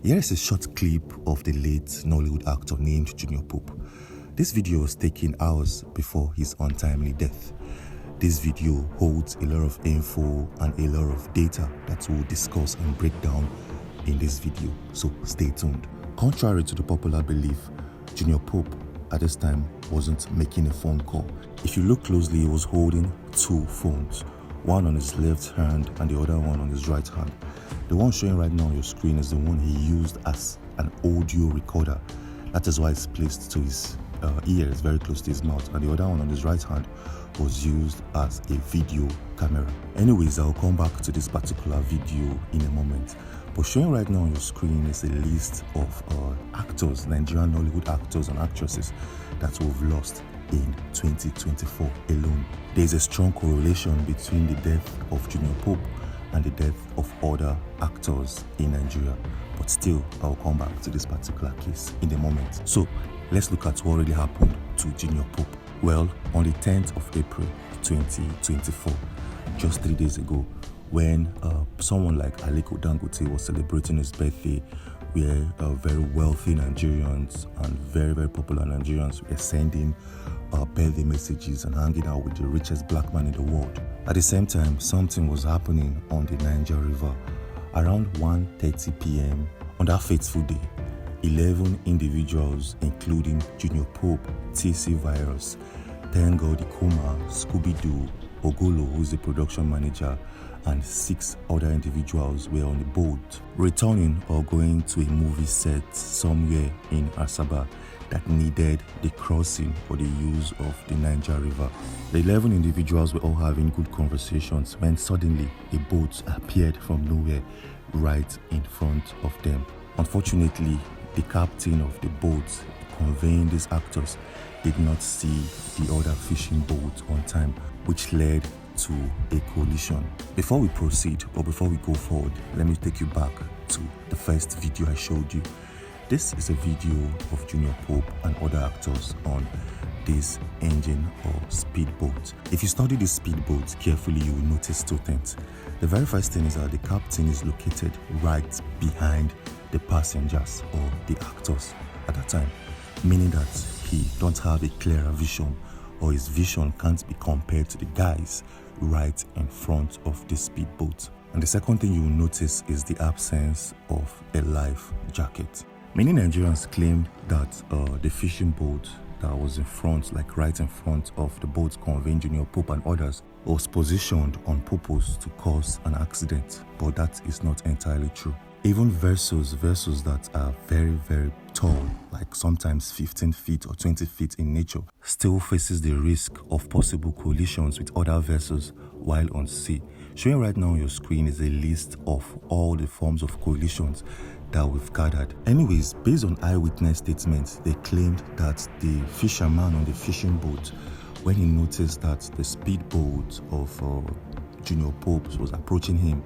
Here is a short clip of the late Nollywood actor named Junior Pope. This video was taken hours before his untimely death. This video holds a lot of info and a lot of data that we'll discuss and break down in this video, so stay tuned. Contrary to the popular belief, Junior Pope at this time wasn't making a phone call. If you look closely, he was holding two phones, one on his left hand and the other one on his right hand. The one showing right now on your screen is the one he used as an audio recorder. That is why it's placed to his ears, very close to his mouth, and the other one on his right hand was used as a video camera. Anyways, I'll come back to this particular video in a moment. But showing right now on your screen is a list of actors, Nigerian Nollywood actors and actresses that we've lost in 2024 alone. There is a strong correlation between the death of Junior Pope and the death of other actors in Nigeria. But still, I'll come back to this particular case in a moment. So let's look at what really happened to Junior Pope. Well, on the 10th of April 2024, just 3 days ago, when someone like Aliko Dangote was celebrating his birthday, where very wealthy Nigerians and very popular Nigerians were sending birthday messages and hanging out with the richest black man in the world. At the same time, something was happening on the Niger River. Around 1:30 p.m. on that fateful day, 11 individuals, including Junior Pope, TC Virus, Tengo Dikoma, Scooby-Doo, Ogolo, who is the production manager, and 6 other individuals were on the boat, returning or going to a movie set somewhere in Asaba that needed the crossing or the use of the Niger River. The 11 individuals were all having good conversations when suddenly a boat appeared from nowhere right in front of them. Unfortunately, the captain of the boat conveying these actors did not see the other fishing boat on time, which led to a collision. Before we proceed, or before we go forward, let me take you back to the first video I showed you. This is a video of Junior Pope and other actors on this engine or speedboat. If you study this speedboat carefully, you will notice two things. The very first thing is that the captain is located right behind the passengers or the actors at that time, meaning that he don't have a clearer vision, or his vision can't be compared to the guys right in front of the speedboat. And the second thing you will notice is the absence of a life jacket. Many Nigerians claimed that the fishing boat that was in front, like right in front of the boat conveying Junior Pope and others, was positioned on purpose to cause an accident, but that is not entirely true. Even vessels that are very tall, like sometimes 15 feet or 20 feet in nature, still faces the risk of possible collisions with other vessels while on sea. Showing right now on your screen is a list of all the forms of collisions that we've gathered. Anyways, based on eyewitness statements, they claimed that the fisherman on the fishing boat, when he noticed that the speedboat of Junior Pope was approaching him,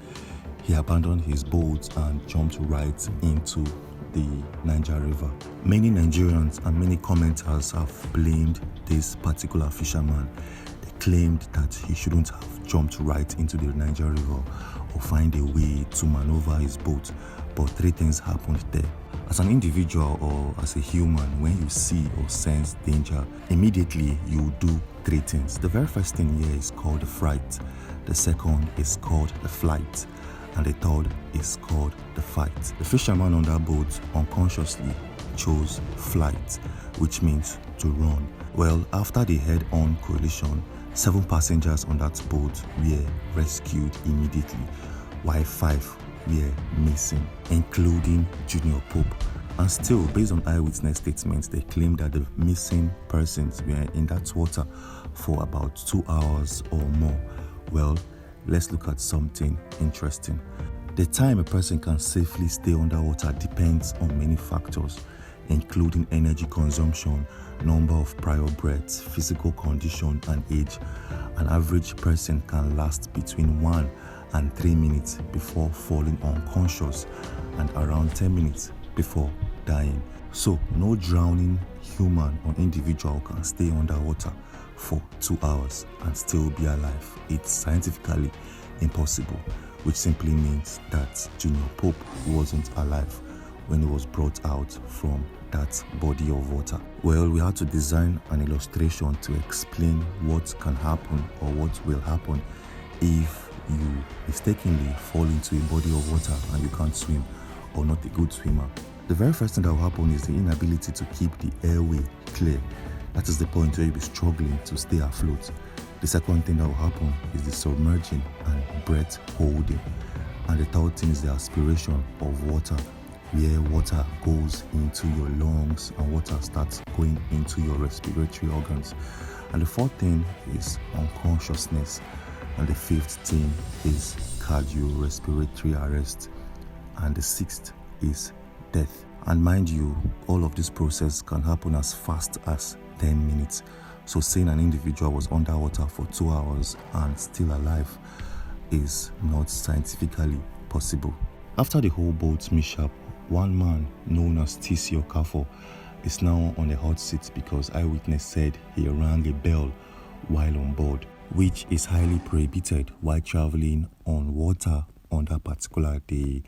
he abandoned his boat and jumped right into the Niger River. Many Nigerians and many commenters have blamed this particular fisherman. They claimed that he shouldn't have jumped right into the Niger River or find a way to maneuver his boat. But 3 things happened there. As an individual or as a human, when you see or sense danger, immediately you do 3 things. The very first thing here is called the fright. The second is called the flight. And the third is called the fight. The fisherman on that boat unconsciously chose flight, which means to run. Well, after the head-on collision, 7 passengers on that boat were rescued immediately, while 5 were missing, including Junior Pope. And still, based on eyewitness statements, they claim that the missing persons were in that water for about 2 hours or more. Well, let's look at something interesting. The time a person can safely stay underwater depends on many factors, including energy consumption, number of prior breaths, physical condition, and age. An average person can last between 1 and 3 minutes before falling unconscious and around 10 minutes before dying. So, no drowning human or individual can stay underwater for 2 hours and still be alive. It's scientifically impossible, which simply means that Junior Pope wasn't alive when he was brought out from that body of water. Well, we had to design an illustration to explain what can happen or what will happen if you mistakenly fall into a body of water and you can't swim or not a good swimmer. The very first thing that will happen is the inability to keep the airway clear. That is the point where you'll be struggling to stay afloat. The second thing that will happen is the submerging and breath holding. And the third thing is the aspiration of water, where water goes into your lungs and water starts going into your respiratory organs. And the fourth thing is unconsciousness. And the fifth thing is cardiorespiratory arrest. And the sixth is death. And mind you, all of this process can happen as fast as 10 minutes. So saying an individual was underwater for 2 hours and still alive is not scientifically possible. After the whole boat mishap, one man known as TC Okafor is now on a hot seat because eyewitness said he rang a bell while on board, which is highly prohibited while traveling on water on that particular day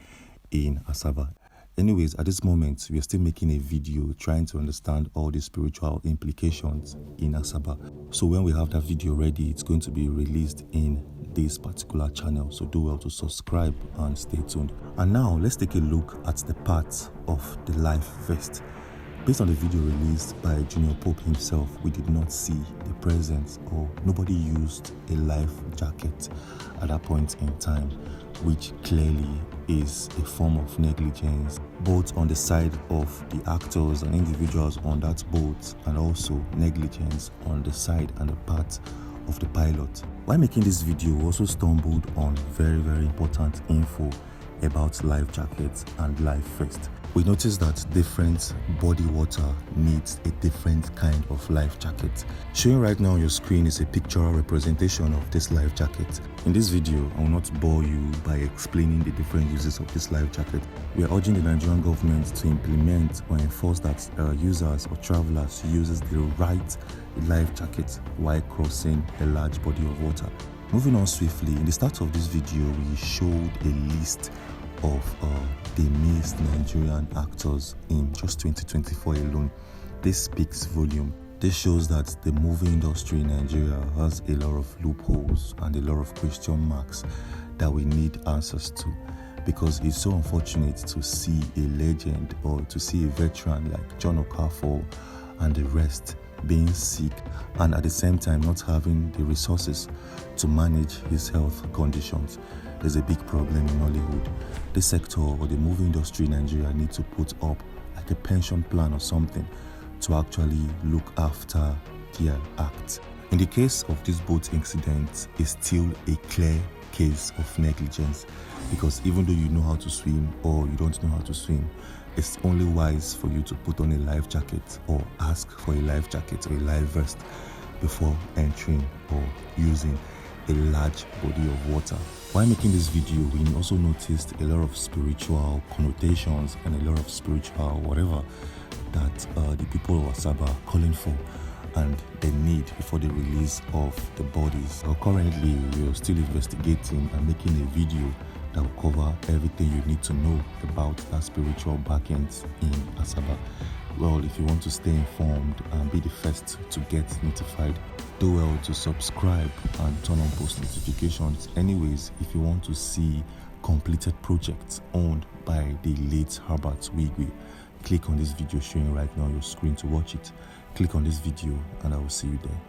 in Asaba. Anyways, at this moment, we are still making a video trying to understand all the spiritual implications in Asaba. So when we have that video ready, it's going to be released in this particular channel. So do well to subscribe and stay tuned. And now let's take a look at the part of the life vest. Based on the video released by Junior Pope himself, we did not see the presence or nobody used a life jacket at that point in time, which clearly is a form of negligence, both on the side of the actors and individuals on that boat, and also negligence on the side and the part of the pilot. While making this video, we also stumbled on very important info about life jackets and life vest. We noticed that different body water needs a different kind of life jacket. Showing right now on your screen is a pictorial representation of this life jacket. In this video, I will not bore you by explaining the different uses of this life jacket. We are urging the Nigerian government to implement or enforce that users or travelers uses the right life jacket while crossing a large body of water. Moving on swiftly, in the start of this video, we showed a list of the amazed Nigerian actors in just 2024 alone. This speaks volume. This shows that the movie industry in Nigeria has a lot of loopholes and a lot of question marks that we need answers to, because it's so unfortunate to see a legend or to see a veteran like John Okafor and the rest being sick and at the same time not having the resources to manage his health conditions. There's a big problem in Hollywood. This sector or the movie industry in Nigeria need to put up like a pension plan or something to actually look after their act. In the case of this boat incident, it's still a clear case of negligence, because even though you know how to swim or you don't know how to swim, it's only wise for you to put on a life jacket or ask for a life jacket or a life vest before entering or using a large body of water. While making this video, we also noticed a lot of spiritual connotations and a lot of spiritual whatever that the people of Asaba are calling for and the need before the release of the bodies. Currently, we are still investigating and making a video that will cover everything you need to know about that spiritual backend in Asaba. Well, if you want to stay informed and be the first to get notified, do well to subscribe and turn on post notifications. Anyways, if you want to see completed projects owned by the late Herbert Wigwe, click on this video showing right now on your screen to watch it. Click on this video and I will see you there.